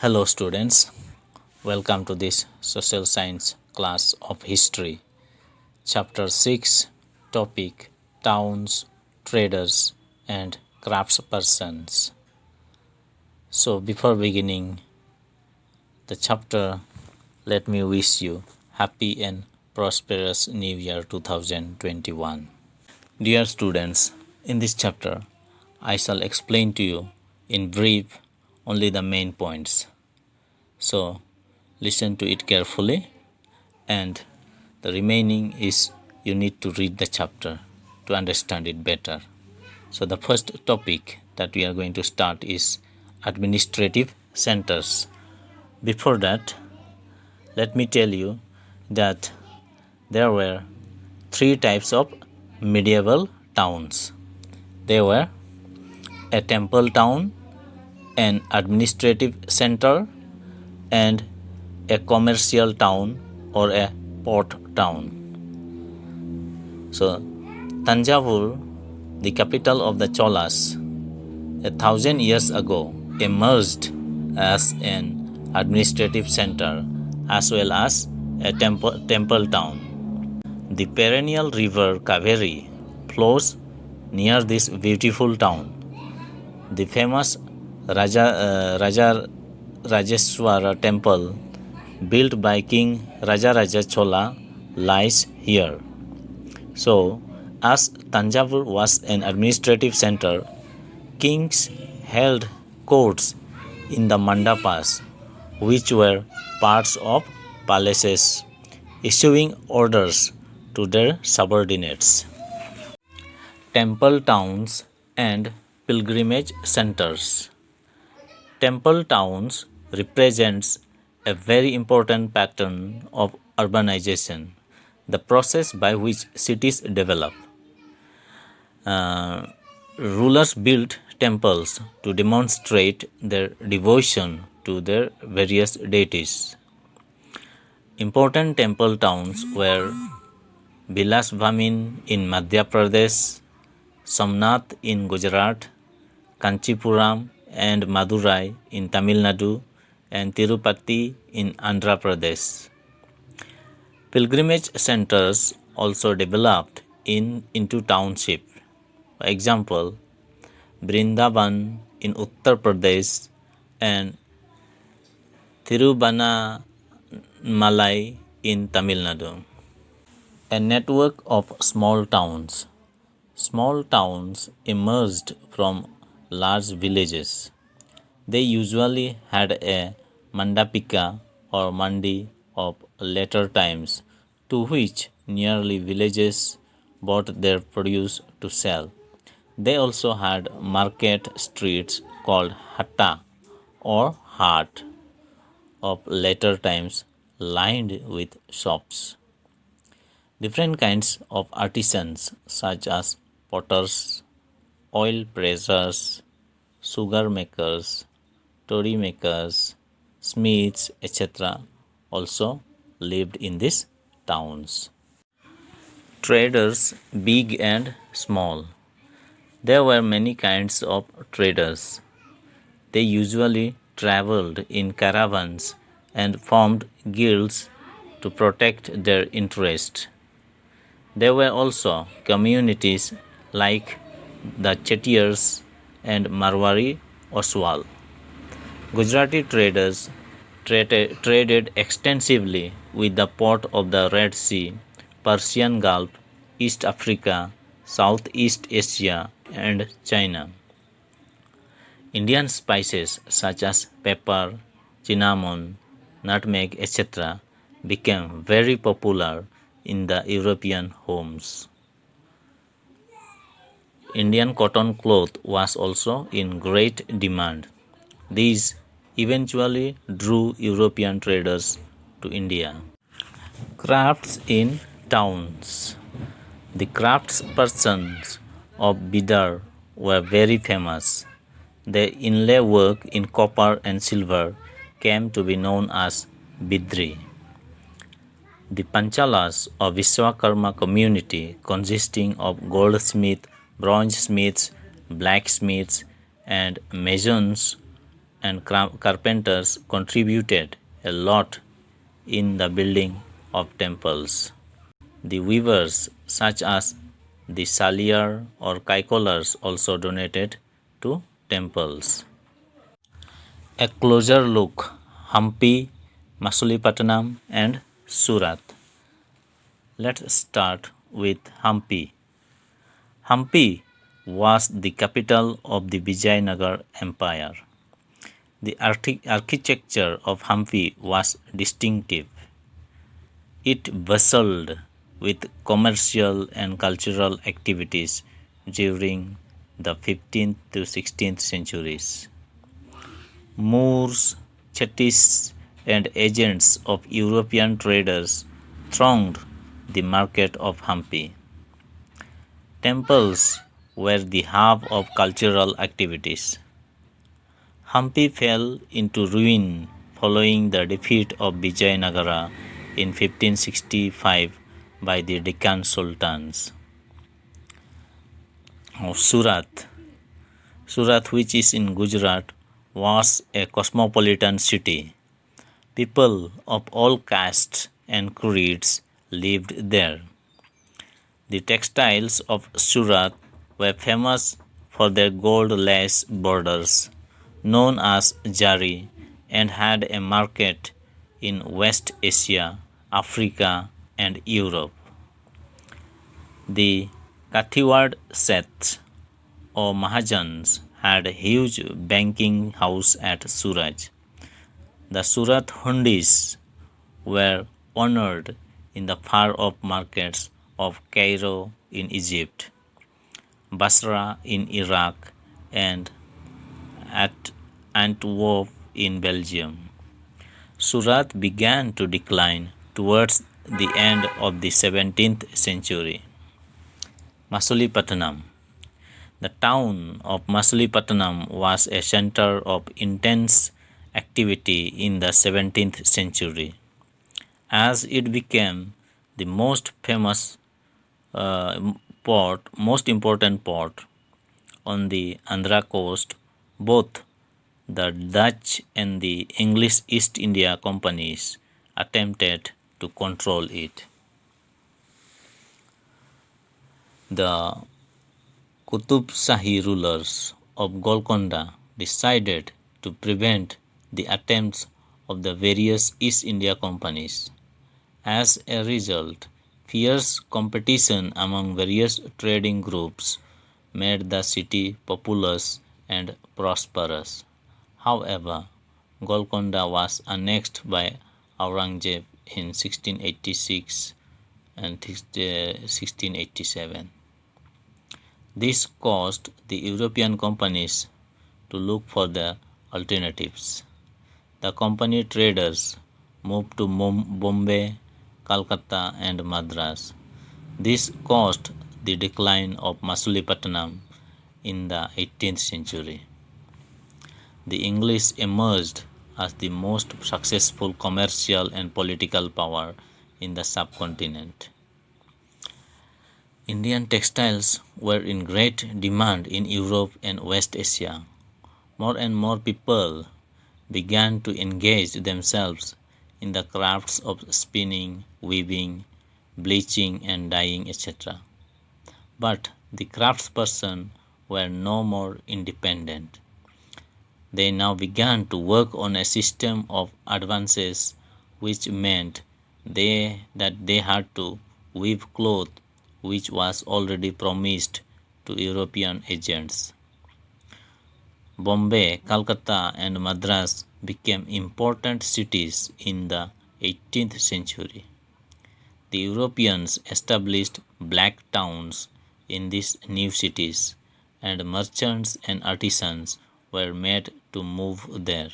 Hello students, welcome to this social science class of history. Chapter 6, topic towns, traders and craftspersons. So before beginning the chapter, let me wish you happy and prosperous New Year 2021. Dear students, in this chapter I shall explain to you in brief only the main points. So listen to it carefully, and the remaining is you need to read the chapter to understand it better. So the first topic that we are going to start is administrative centers. Before that, let me tell you that there were three types of medieval towns. They were a temple town, an administrative center, and a commercial town or a port town. So Tanjavur, the capital of the Cholas, 1,000 years ago emerged as an administrative center as well as a temple town. The perennial river Kaveri flows near this beautiful town. The famous Rajeswara temple built by King Rajaraja Chola lies here. So, as Tanjavur was an administrative center, kings held courts in the mandapas, which were parts of palaces, issuing orders to their subordinates. Temple towns and pilgrimage centers. Temple towns represents a very important pattern of urbanization, the process by which cities develop. Rulers built temples to demonstrate their devotion to their various deities. Important temple towns were Bilasbhamin in Madhya Pradesh, Somnath in Gujarat, Kanchipuram and Madurai in Tamil Nadu, and Tirupati in Andhra Pradesh. Pilgrimage centers also developed into township. For example, Brindaban in Uttar Pradesh and Thiruvannamalai in Tamil Nadu. A network of small towns. Small towns emerged from large villages. They usually had a mandapika or mandi of later times, to which nearly villages brought their produce to sell. They also had market streets called hatta or hart of later times, lined with shops. Different kinds of artisans such as potters, oil pressers, sugar makers, torii makers, smiths, etc. also lived in these towns. Traders, big and small. There were many kinds of traders. They usually traveled in caravans and formed guilds to protect their interest. There were also communities like the Chettiars and Marwari Oswal. Gujarati traders traded extensively with the port of the Red Sea, Persian Gulf, East Africa, Southeast Asia, and China. Indian spices such as pepper, cinnamon, nutmeg, etc. became very popular in the European homes. Indian cotton cloth was also in great demand. These eventually drew European traders to India. Crafts in towns. The craftspersons of Bidar were very famous. Their inlay work in copper and silver came to be known as Bidri. The Panchalas of Vishwakarma community, consisting of goldsmiths, bronze smiths, blacksmiths, and masons and carpenters contributed a lot in the building of temples. The weavers, such as the Saliar or Kaikolars, also donated to temples. A closer look: Hampi, Masulipatanam and Surat. Let's start with Hampi. Hampi was the capital of the Vijayanagar Empire. The architecture of Hampi was distinctive. It bustled with commercial and cultural activities during the 15th to 16th centuries. Moors, Chettis, and agents of European traders thronged the market of Hampi. Temples were the hub of cultural activities. Hampi fell into ruin following the defeat of Vijayanagara in 1565 by the Deccan Sultans. Surat, which is in Gujarat, was a cosmopolitan city. People of all castes and creeds lived there. The textiles of Surat were famous for their gold lace borders, known as jari, and had a market in West Asia, Africa, and Europe. The Kathiawad Seths or Mahajans had a huge banking house at Surat. The Surat Hundis were honored in the far-off markets of Cairo in Egypt, Basra in Iraq, and at Antwerp in Belgium. Surat began to decline towards the end of the 17th century. Masulipatanam. The town of Masulipatanam was a center of intense activity in the 17th century, as it became the most important port on the Andhra coast. Both the Dutch and the English East India companies attempted to control it. The Qutub Shahi rulers of Golconda decided to prevent the attempts of the various East India companies. As a result, fierce competition among various trading groups made the city populous and prosperous. However, Golconda was annexed by Aurangzeb in 1686 and 1687. This caused the European companies to look for the alternatives. The company traders moved to Bombay, Calcutta, and Madras. This caused the decline of Masulipatanam in the 18th century. The English emerged as the most successful commercial and political power in the subcontinent. Indian textiles were in great demand in Europe and West Asia. More and more people began to engage themselves in the crafts of spinning, weaving, bleaching, and dyeing, etc. But the craftspersons were no more independent. They now began to work on a system of advances, which meant that they had to weave cloth which was already promised to European agents. Bombay, Calcutta, and Madras became important cities in the 18th century. The Europeans established black towns in these new cities, and merchants and artisans were made to move there.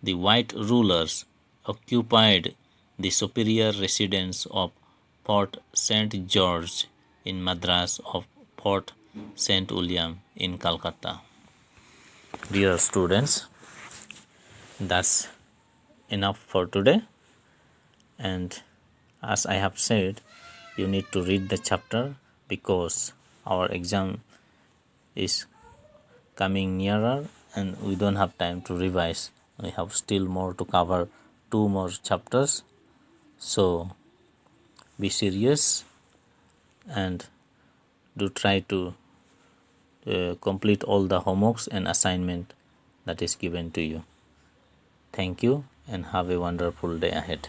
The white rulers occupied the superior residence of Fort St. George in Madras of Fort St. William in Calcutta. Dear students, that's enough for today, and as I have said, you need to read the chapter because our exam is coming nearer and we don't have time to revise. We have still more to cover, 2 more chapters. So be serious and do try to complete all the homeworks and assignment that is given to you. Thank you and have a wonderful day ahead.